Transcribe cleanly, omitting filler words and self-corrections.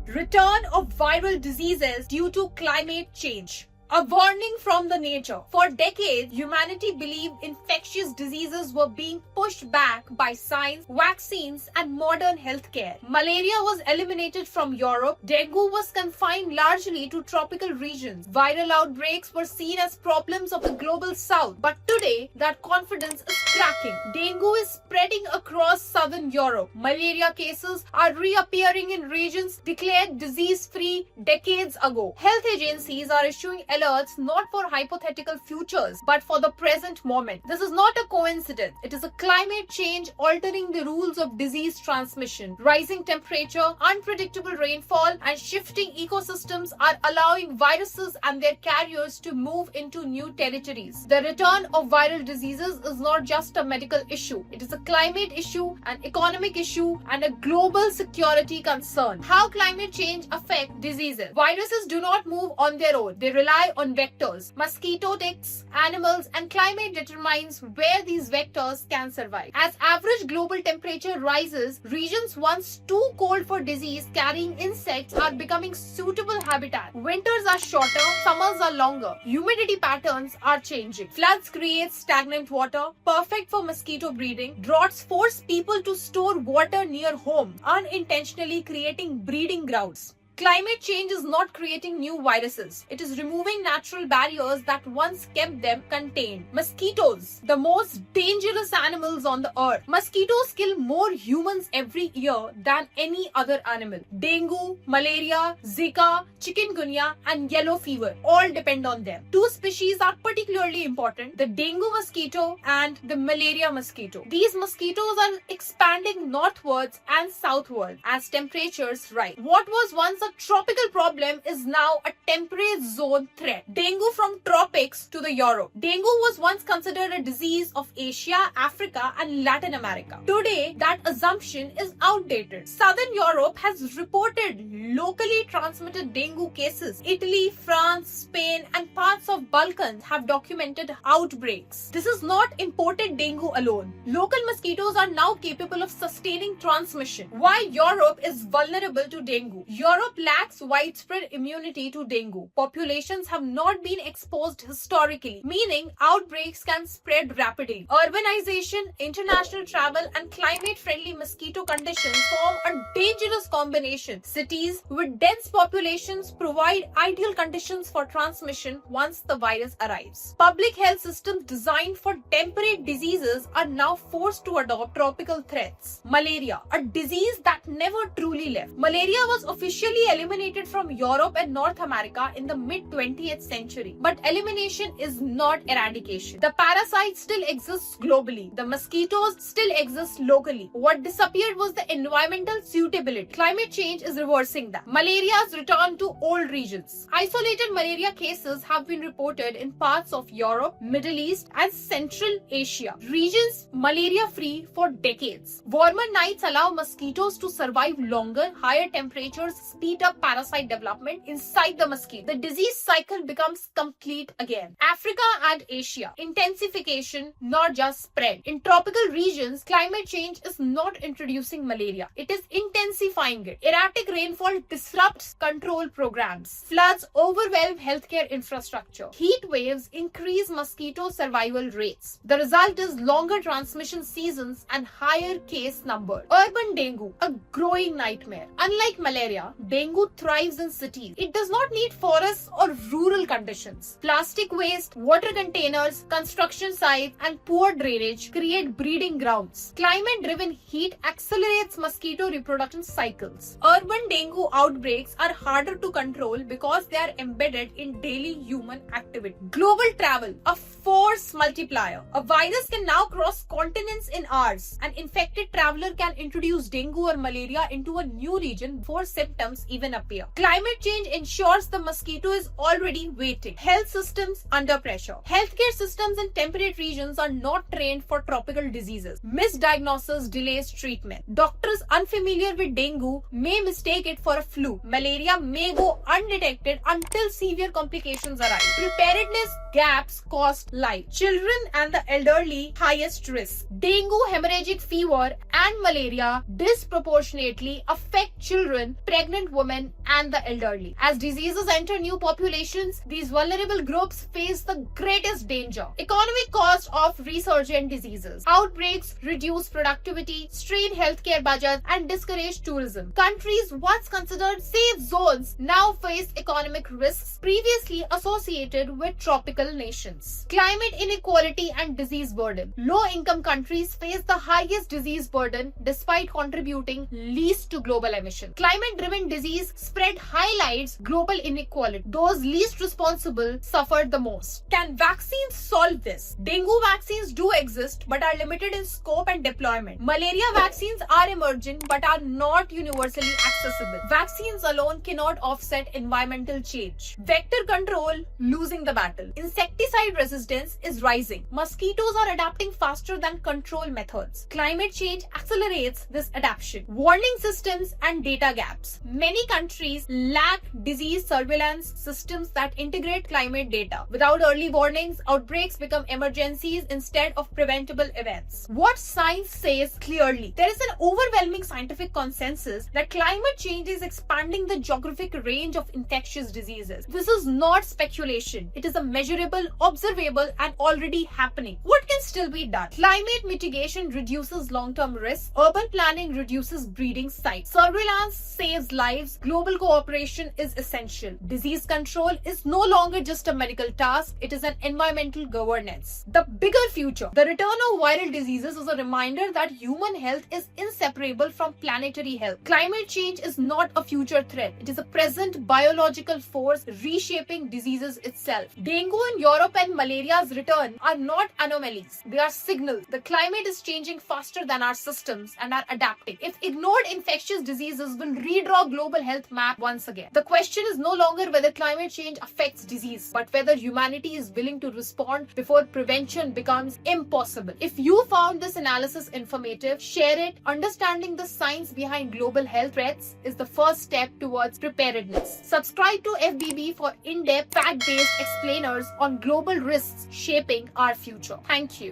Return of viral diseases due to climate change. A warning from the nature. For decades, humanity believed infectious diseases were being pushed back by science, vaccines, and modern healthcare. Malaria was eliminated from Europe. Dengue was confined largely to tropical regions. Viral outbreaks were seen as problems of the global south. But today, that confidence is cracking. Dengue is spreading across southern Europe. Malaria cases are reappearing in regions declared disease-free decades ago. Health agencies are issuing alerts not for hypothetical futures but for the present moment. This is not a coincidence. It is a climate change altering the rules of disease transmission. Rising temperature, unpredictable rainfall, and shifting ecosystems are allowing viruses and their carriers to move into new territories. The return of viral diseases is not just a medical issue. It is a climate issue, an economic issue, and a global security concern. How climate change affects diseases? Viruses do not move on their own. They rely on vectors, mosquito ticks, animals, and climate determines where these vectors can survive. As average global temperature rises, regions once too cold for disease-carrying insects are becoming suitable habitat. Winters are shorter, summers are longer. Humidity patterns are changing. Floods create stagnant water, perfect for mosquito breeding. Droughts force people to store water near home, unintentionally creating breeding grounds. Climate change is not creating new viruses. It is removing natural barriers that once kept them contained. Mosquitoes, the most dangerous animals on the earth. Mosquitoes kill more humans every year than any other animal. Dengue, malaria, Zika, chikungunya, and yellow fever all depend on them. Two species are particularly important: the dengue mosquito and the malaria mosquito. These mosquitoes are expanding northwards and southwards as temperatures rise. What was once a tropical problem is now a temperate zone threat. Dengue from tropics to the Europe. Dengue was once considered a disease of Asia, Africa, and Latin America. Today, that assumption is outdated. Southern Europe has reported locally transmitted dengue cases. Italy, France, Spain, and parts of Balkans have documented outbreaks. This is not imported dengue alone. Local mosquitoes are now capable of sustaining transmission. Why Europe is vulnerable to dengue? Europe lacks widespread immunity to dengue. Populations have not been exposed historically, meaning outbreaks can spread rapidly. Urbanization, international travel, and climate-friendly mosquito conditions form a dangerous combination. Cities with dense populations provide ideal conditions for transmission once the virus arrives. Public health systems designed for temperate diseases are now forced to adopt tropical threats. Malaria, a disease that never truly left. Malaria was officially eliminated from Europe and North America in the mid-20th century. But elimination is not eradication. The parasite still exists globally. The mosquitoes still exist locally. What disappeared was the environmental suitability. Climate change is reversing that. Malaria's return to old regions. Isolated malaria cases have been reported in parts of Europe, Middle East, and Central Asia. Regions malaria-free for decades. Warmer nights allow mosquitoes to survive longer. Higher temperatures speed up parasite development inside the mosquito. The disease cycle becomes complete again. Africa and Asia. Intensification, not just spread. In tropical regions, climate change is not introducing malaria. It is intensifying it. Erratic rainfall disrupts control programs. Floods overwhelm healthcare infrastructure. Heat waves increase mosquito survival rates. The result is longer transmission seasons and higher case numbers. Urban dengue, a growing nightmare. Unlike malaria, dengue thrives in cities. It does not need forests or rural conditions. Plastic waste, water containers, construction sites, and poor drainage create breeding grounds. Climate-driven heat accelerates mosquito reproduction cycles. Urban dengue outbreaks are harder to control because they are embedded in daily human activity. Global travel, a force multiplier. A virus can now cross continents in hours. An infected traveler can introduce dengue or malaria into a new region before symptoms even appear. Climate change ensures the mosquito is already waiting. Health systems under pressure. Healthcare systems in temperate regions are not trained for tropical diseases. Misdiagnosis delays treatment. Doctors unfamiliar with dengue may mistake it for a flu. Malaria may go undetected until severe complications arise. Preparedness gaps cost life. Children and the elderly highest risk. Dengue, hemorrhagic fever, and malaria disproportionately affect children, pregnant women, and the elderly. As diseases enter new populations, these vulnerable groups face the greatest danger. Economic cost of resurgent diseases. Outbreaks reduce productivity, strain healthcare budgets, and discourage tourism. Countries once considered safe zones now face economic risks previously associated with tropical nations. Climate inequality and disease burden. Low-income countries face the highest disease burden despite contributing least to global emissions. Climate-driven disease spread highlights global inequality. Those least responsible suffered the most. Can vaccines solve this? Dengue vaccines do exist but are limited in scope and deployment. Malaria vaccines are emerging but are not universally accessible. Vaccines alone cannot offset environmental change. Vector control losing the battle. Insecticide resistance is rising. Mosquitoes are adapting faster than control methods. Climate change accelerates this adaptation. Warning systems and data gaps. Many countries lack disease surveillance systems that integrate climate data. Without early warnings, outbreaks become emergencies instead of preventable events. What science says clearly? There is an overwhelming scientific consensus that climate change is expanding the geographic range of infectious diseases. This is not speculation. It is a measurable, observable, and already happening. What can still be done? Climate mitigation reduces long-term risks. Urban planning reduces breeding sites. Surveillance saves lives. Global cooperation is essential. Disease control is no longer just a medical task. It is an environmental governance. The bigger future. The return of viral diseases is a reminder that human health is inseparable from planetary health. Climate change is not a future threat. It is a present biological force reshaping diseases itself. Dengue in Europe and malaria's return are not anomalies. They are signals. The climate is changing faster than our systems and are adapting. If ignored, infectious diseases will redraw global health map once again. The question is no longer whether climate change affects disease, but whether humanity is willing to respond before prevention becomes impossible. If you found this analysis informative, share it. Understanding the science behind global health threats is the first step towards preparedness. Subscribe to FBB for in-depth, fact-based explainers on global risks shaping our future. Thank you.